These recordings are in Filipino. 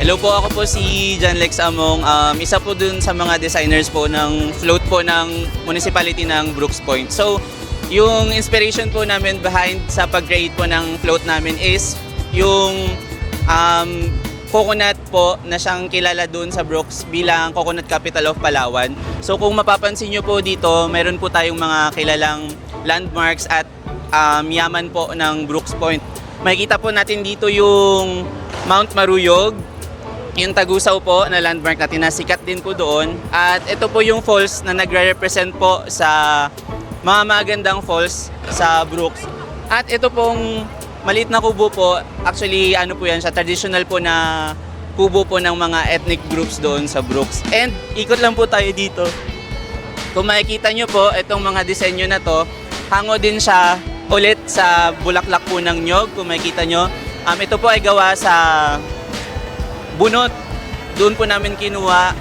Hello po, ako po si John Lex Among. Isa po dun sa mga designers po ng float po ng municipality ng Brooks Point. So, yung inspiration po namin behind sa pag-create po ng float namin is yung coconut po na siyang kilala dun sa Brooks bilang Coconut Capital of Palawan. So, kung mapapansin nyo po dito, meron po tayong mga kilalang landmarks at yaman po ng Brooks Point. Makikita po natin dito yung Mount Maruyog, yung Tagusaw po na landmark natin na sikat din po doon. At ito po yung falls na nagre-represent po sa mga magandang falls sa Brooks. At ito pong maliit na kubo po, actually ano po yan siya, traditional po na kubo po ng mga ethnic groups doon sa Brooks. And ikot lang po tayo dito. Kung makikita nyo po, itong mga disenyo na to, hango din siya ulit sa bulaklak po ng nyog. Kung makikita nyo, ito po ay gawa sa bunot. Doon po namin kinuha.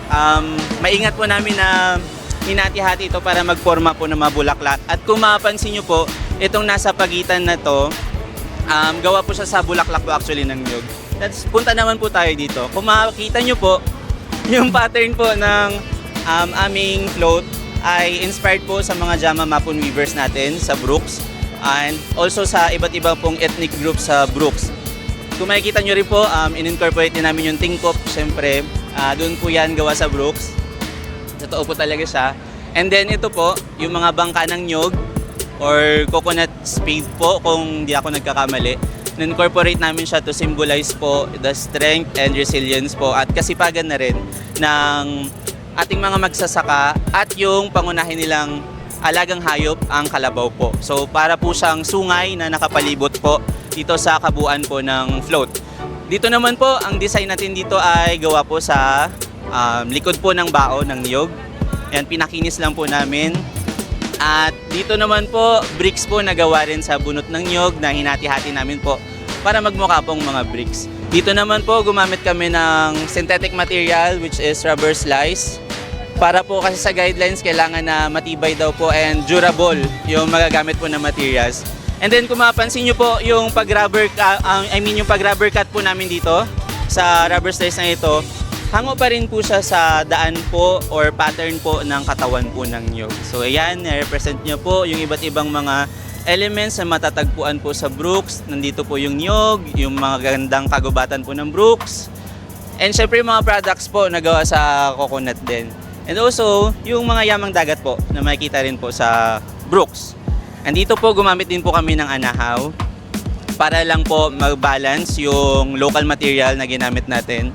Maingat po namin na hinati-hati ito para magforma po ng mga bulaklak. At kung mapapansin nyo po, itong nasa pagitan na to, gawa po siya sa bulaklak po actually ng nyog. Punta naman po tayo dito. Kung makikita nyo po, yung pattern po ng aming float ay inspired po sa mga Jama Mapun weavers natin sa Brooks and also sa iba't ibang pong ethnic groups sa Brooks. Kung makikita nyo rin po, in-incorporate din namin yung tingkop. Siyempre, doon po yan gawa sa Brooks. Totoo po talaga siya. And then ito po, yung mga bangka ng nyog or coconut spade po kung di ako nagkakamali. In-incorporate namin siya to symbolize po the strength and resilience po at kasipagan na rin ng ating mga magsasaka at yung pangunahin nilang alagang hayop ang kalabaw po. So para po siyang sungay na nakapalibot po dito sa kabuuan po ng float. Dito naman po, ang design natin dito ay gawa po sa likod po ng bao ng niyog. Yan, pinakinis lang po namin. At dito naman po, bricks po na gawa rin sa bunot ng niyog na hinati-hati namin po para magmukha pong mga bricks. Dito naman po, gumamit kami ng synthetic material which is rubber slice. Para po kasi sa guidelines, kailangan na matibay daw po and durable yung magagamit po na materials. And then kung mapapansin nyo po yung pag-rubber cut po namin dito sa rubber slice na ito, hango pa rin po siya sa daan po or pattern po ng katawan po ng nyog. So ayan, represent nyo po yung iba't ibang mga elements na matatagpuan po sa Brooks. Nandito po yung nyog, yung mga gandang kagubatan po ng Brooks. And syempre yung mga products po na gawa sa coconut din. And also, yung mga yamang dagat po na makikita rin po sa Brooks. Andito po, gumamit din po kami ng anahaw para lang po mag-balance yung local material na ginamit natin.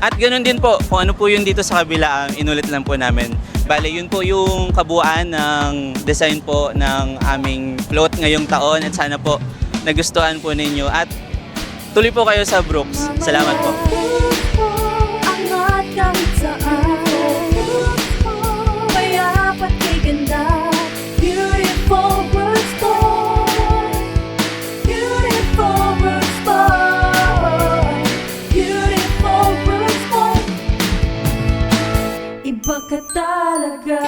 At ganoon din po, kung ano po yun dito sa kabila, inulit lang po namin. Bale, yun po yung kabuuan ng design po ng aming float ngayong taon at sana po nagustuhan po ninyo at tuloy po kayo sa Brooks. Salamat po. Angat kahit saan, mayapat kay ganda. Beautiful Brooks Point, beautiful Brooks Point, beautiful Brooks Point. Iba ka talaga.